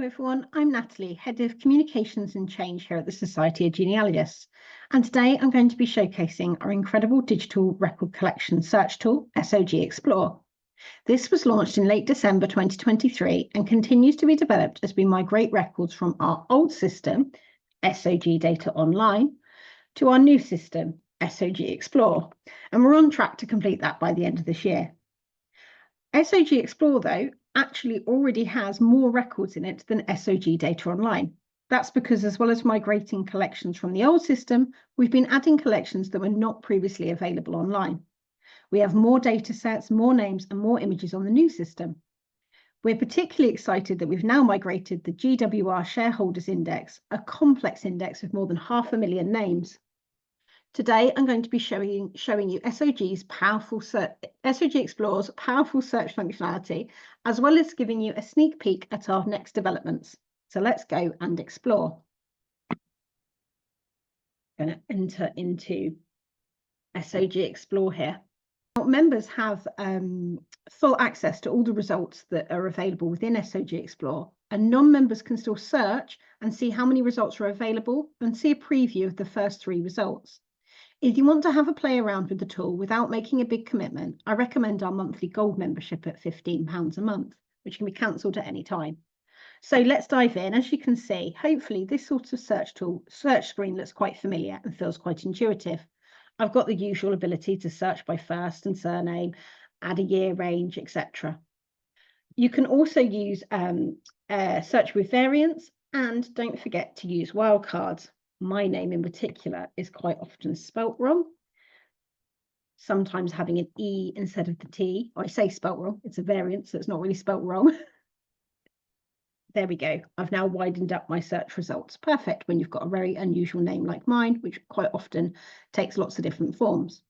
Hello everyone, I'm Natalie, Head of Communications and Change here at the Society of Genealogists. And today I'm going to be showcasing our incredible digital record collection search tool, SoG Explore. This was launched in late December 2023 and continues to be developed as we migrate records from our old system, SoG Data Online, to our new system, SoG Explore. And we're on track to complete that by the end of this year. SoG Explore, though, actually already has more records in it than SoG Data Online. That's because, as well as migrating collections from the old system, we've been adding collections that were not previously available online. We have more data sets, more names, and more images on the new system. We're particularly excited that we've now migrated the GWR Shareholders Index, a complex index with more than 500,000 names. Today, I'm going to be showing you SoG Explore's powerful search functionality, as well as giving you a sneak peek at our next developments. So let's go and explore. I'm going to enter into SoG Explore here. Now, members have full access to all the results that are available within SoG Explore, and non-members can still search and see how many results are available and see a preview of the first 3 results. If you want to have a play around with the tool without making a big commitment, I recommend our monthly gold membership at £15 a month, which can be cancelled at any time. So let's dive in. As you can see, hopefully this sort of search screen looks quite familiar and feels quite intuitive. I've got the usual ability to search by first and surname, add a year range, etc. You can also use search with variants, and don't forget to use wildcards. My name in particular is quite often spelt wrong, sometimes having an E instead of the T. I say spelt wrong, it's a variant, so it's not really spelt wrong. There we go. I've now widened up my search results. Perfect when you've got a very unusual name like mine, which quite often takes lots of different forms.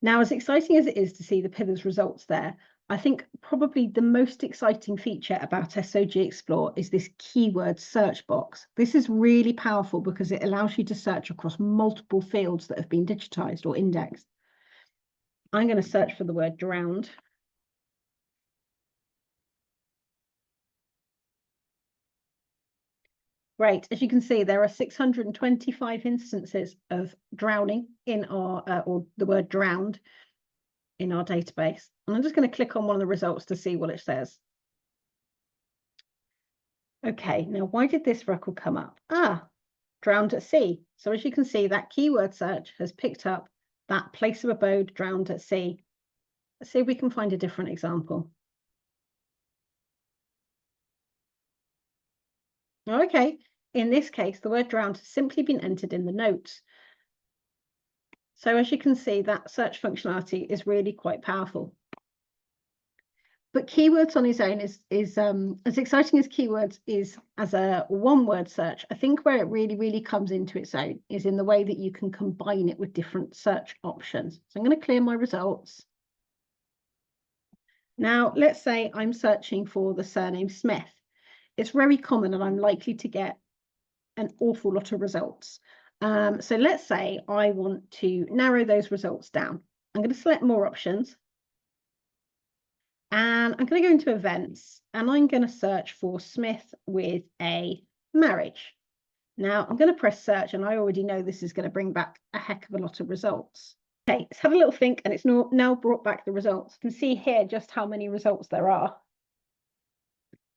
Now, as exciting as it is to see the Pithers results there, I think probably the most exciting feature about SoG Explore is this keyword search box. This is really powerful because it allows you to search across multiple fields that have been digitized or indexed. I'm going to search for the word drowned. Great. As you can see, there are 625 instances of drowning in our, or the word drowned in our database. And I'm just going to click on one of the results to see what it says. Okay, now why did this record come up? Drowned at sea. So as you can see, that keyword search has picked up that place of abode, drowned at sea. Let's see if we can find a different example. Okay, in this case, the word drowned has simply been entered in the notes. So as you can see, that search functionality is really quite powerful. But keywords on its own is as exciting as keywords is as a one-word search. I think where it really comes into its own is in the way that you can combine it with different search options. So I'm going to clear my results. Now, let's say I'm searching for the surname Smith. It's very common and I'm likely to get an awful lot of results. So let's say I want to narrow those results down. I'm going to select more options. And I'm going to go into events and I'm going to search for Smith with a marriage. Now I'm going to press search and I already know this is going to bring back a heck of a lot of results. Okay, let's have a little think, and it's now brought back the results. You can see here just how many results there are.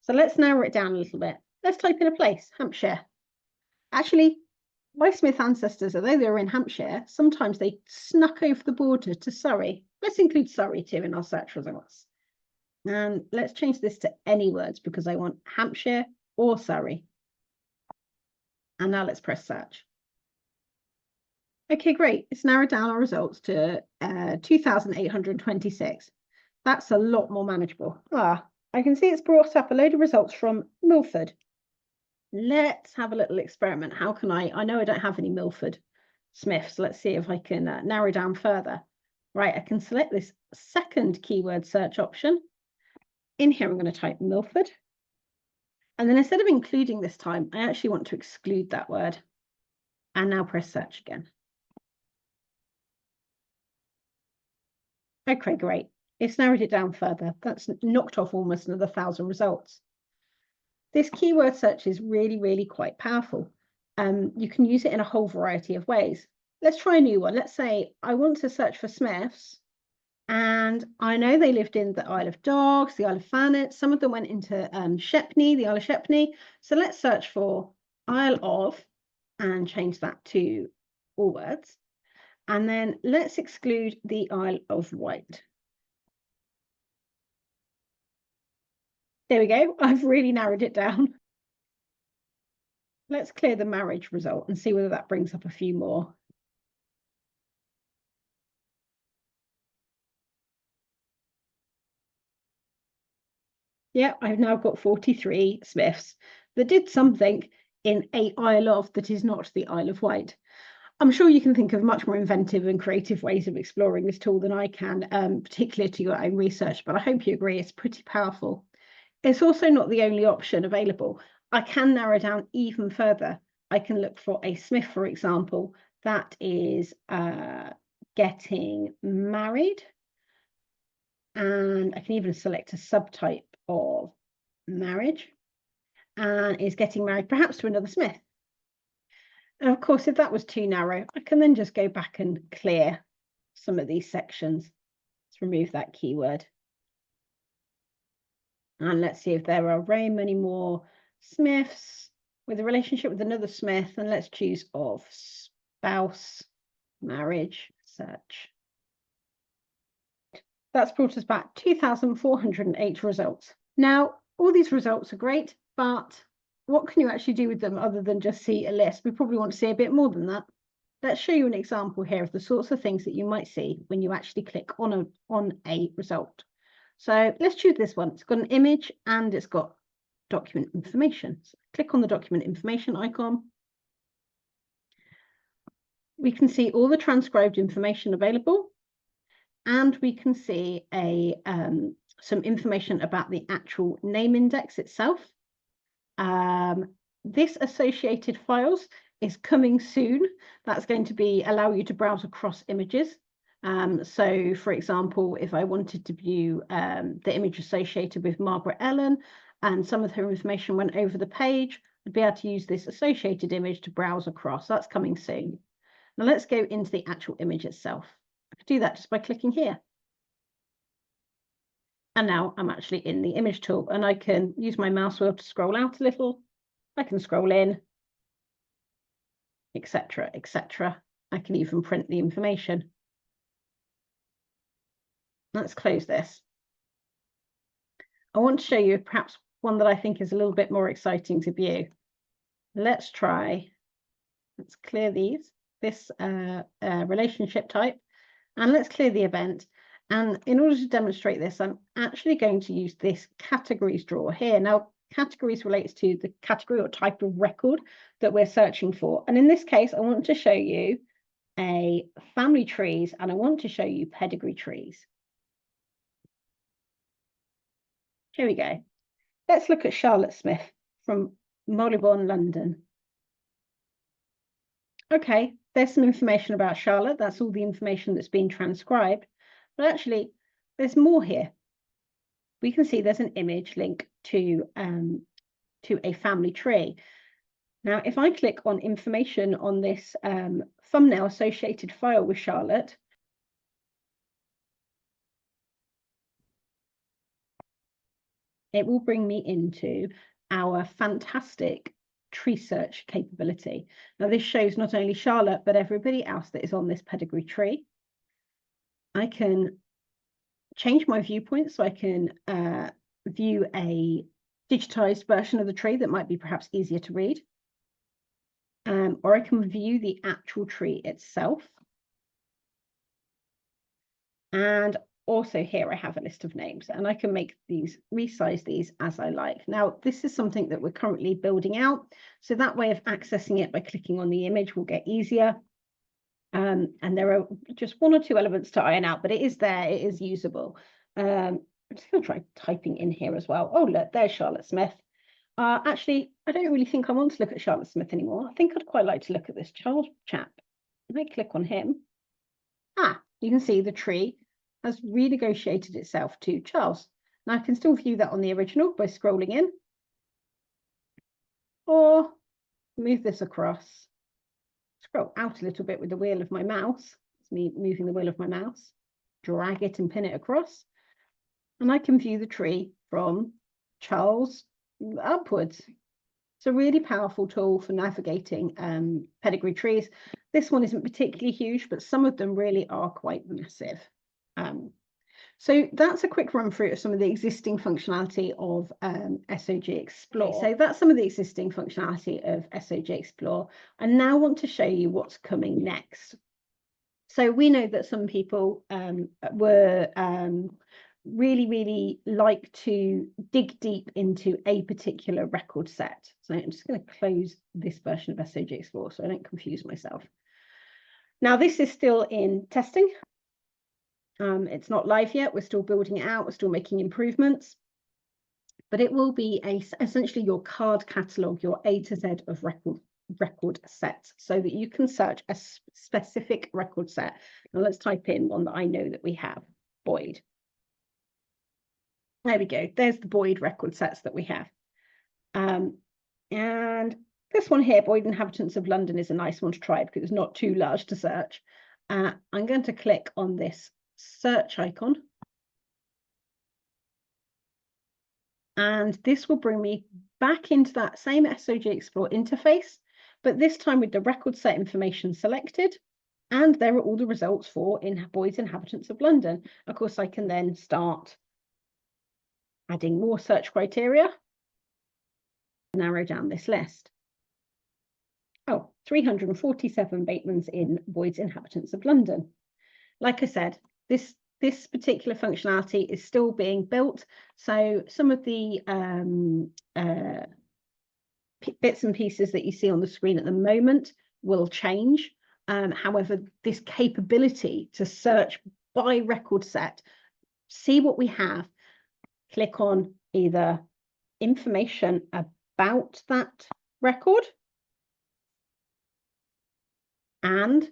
So let's narrow it down a little bit. Let's type in a place, Hampshire. Actually, my Smith ancestors, although they were in Hampshire, sometimes they snuck over the border to Surrey. Let's include Surrey too in our search results. And let's change this to any words because I want Hampshire or Surrey. And now let's press search. Okay, great. It's narrowed down our results to 2,826. That's a lot more manageable. I can see it's brought up a load of results from Milford. Let's have a little experiment. How can I know I don't have any Milford Smiths. Let's see if I can narrow down further. Right, I can select this second keyword search option. In here, I'm going to type Milford. And then instead of including this time, I actually want to exclude that word. And now press search again. Okay, great. It's narrowed it down further. That's knocked off almost another 1,000 results. This keyword search is really, really quite powerful. You can use it in a whole variety of ways. Let's try a new one. Let's say I want to search for Smiths, and I know they lived in the Isle of Dogs, the Isle of Thanet. Some of them went into Shepney, the Isle of Shepney. So let's search for Isle of and change that to all words. And then let's exclude the Isle of Wight. There we go. I've really narrowed it down. Let's clear the marriage result and see whether that brings up a few more. Yeah, I've now got 43 Smiths that did something in a Isle of that is not the Isle of Wight. I'm sure you can think of much more inventive and creative ways of exploring this tool than I can, particularly to your own research, but I hope you agree it's pretty powerful. It's also not the only option available. I can narrow down even further. I can look for a Smith, for example, that is getting married. And I can even select a subtype of marriage and is getting married perhaps to another Smith. And of course, if that was too narrow, I can then just go back and clear some of these sections. Let's remove that keyword. And let's see if there are very many more Smiths with a relationship with another Smith. And let's choose of spouse, marriage, search. That's brought us back 2,408 results. Now, all these results are great, but what can you actually do with them other than just see a list? We probably want to see a bit more than that. Let's show you an example here of the sorts of things that you might see when you actually click on a result. So let's choose this one. It's got an image and it's got document information. So click on the document information icon. We can see all the transcribed information available, and we can see some information about the actual name index itself. This associated files is coming soon. That's going to allow you to browse across images. So, for example, if I wanted to view the image associated with Margaret Ellen and some of her information went over the page, I'd be able to use this associated image to browse across. That's coming soon. Now let's go into the actual image itself. I could do that just by clicking here. And now I'm actually in the image tool, and I can use my mouse wheel to scroll out a little. I can scroll in, etc., etc. I can even print the information. Let's close this. I want to show you perhaps one that I think is a little bit more exciting to view. Let's clear this relationship type, and let's clear the event. And in order to demonstrate this, I'm actually going to use this categories drawer here. Now, categories relates to the category or type of record that we're searching for. And in this case, I want to show you a family trees, and I want to show you pedigree trees. Here we go. Let's look at Charlotte Smith from Marylebone, London. Okay, there's some information about Charlotte. That's all the information that's been transcribed. But actually, there's more here. We can see there's an image link to a family tree. Now, if I click on information on this thumbnail associated file with Charlotte, it will bring me into our fantastic tree search capability. Now, this shows not only Charlotte, but everybody else that is on this pedigree tree. I can change my viewpoint, so I can view a digitized version of the tree that might be perhaps easier to read. Or I can view the actual tree itself. And also here I have a list of names, and I can resize these as I like. Now, this is something that we're currently building out, so that way of accessing it by clicking on the image will get easier. And there are just one or two elements to iron out, but it is there, it is usable. I'm just going to try typing in here as well. Oh, look, there's Charlotte Smith. Actually, I don't really think I want to look at Charlotte Smith anymore. I think I'd quite like to look at this child chap. If I click on him, you can see the tree has renegotiated itself to Charles. Now I can still view that on the original by scrolling in, or move this across, scroll out a little bit with the wheel of my mouse. It's me moving the wheel of my mouse, drag it and pin it across, and I can view the tree from Charles upwards. It's a really powerful tool for navigating pedigree trees. This one isn't particularly huge, but some of them really are quite massive. So that's a quick run through of some of the existing functionality of SoG Explore. Okay, so that's some of the existing functionality of SoG Explore. I now want to show you what's coming next. So we know that some people really like to dig deep into a particular record set. So I'm just going to close this version of SoG Explore so I don't confuse myself. Now this is still in testing. It's not live yet. We're still building it out. We're still making improvements. But it will be essentially your card catalogue, your A to Z of record sets, so that you can search a specific record set. Now let's type in one that I know that we have, Boyd. There we go. There's the Boyd record sets that we have. And this one here, Boyd Inhabitants of London, is a nice one to try because it's not too large to search. I'm going to click on this search icon. And this will bring me back into that same SoG Explore interface, but this time with the record set information selected. And there are all the results for Boyd's Inhabitants of London. Of course, I can then start adding more search criteria, narrow down this list. Oh, 347 Batemans in Boyd's Inhabitants of London. Like I said, this particular functionality is still being built. So some of the bits and pieces that you see on the screen at the moment will change. However, this capability to search by record set, see what we have, click on either information about that record and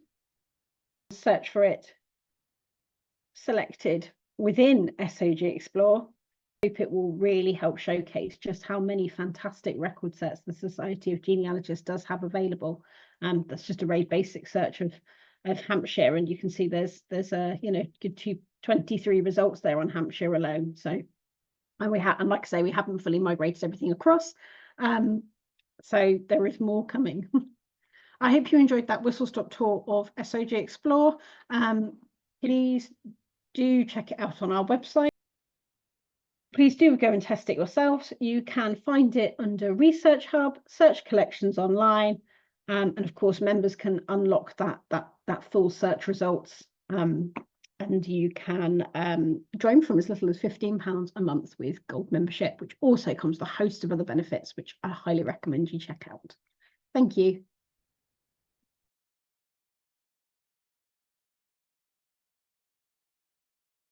search for it selected within SoG Explore. I hope it will really help showcase just how many fantastic record sets the Society of Genealogists does have available. That's just a very basic search of Hampshire, and you can see there's a good 23 results there on Hampshire alone. So, and like I say, we haven't fully migrated everything across. So there is more coming. I hope you enjoyed that whistle-stop tour of SoG Explore. Please do check it out on our website. Please do go and test it yourselves. You can find it under Research Hub, search collections online, and of course members can unlock that full search results, and you can join from as little as £15 a month with Gold membership, which also comes with a host of other benefits, which I highly recommend you check out. Thank you.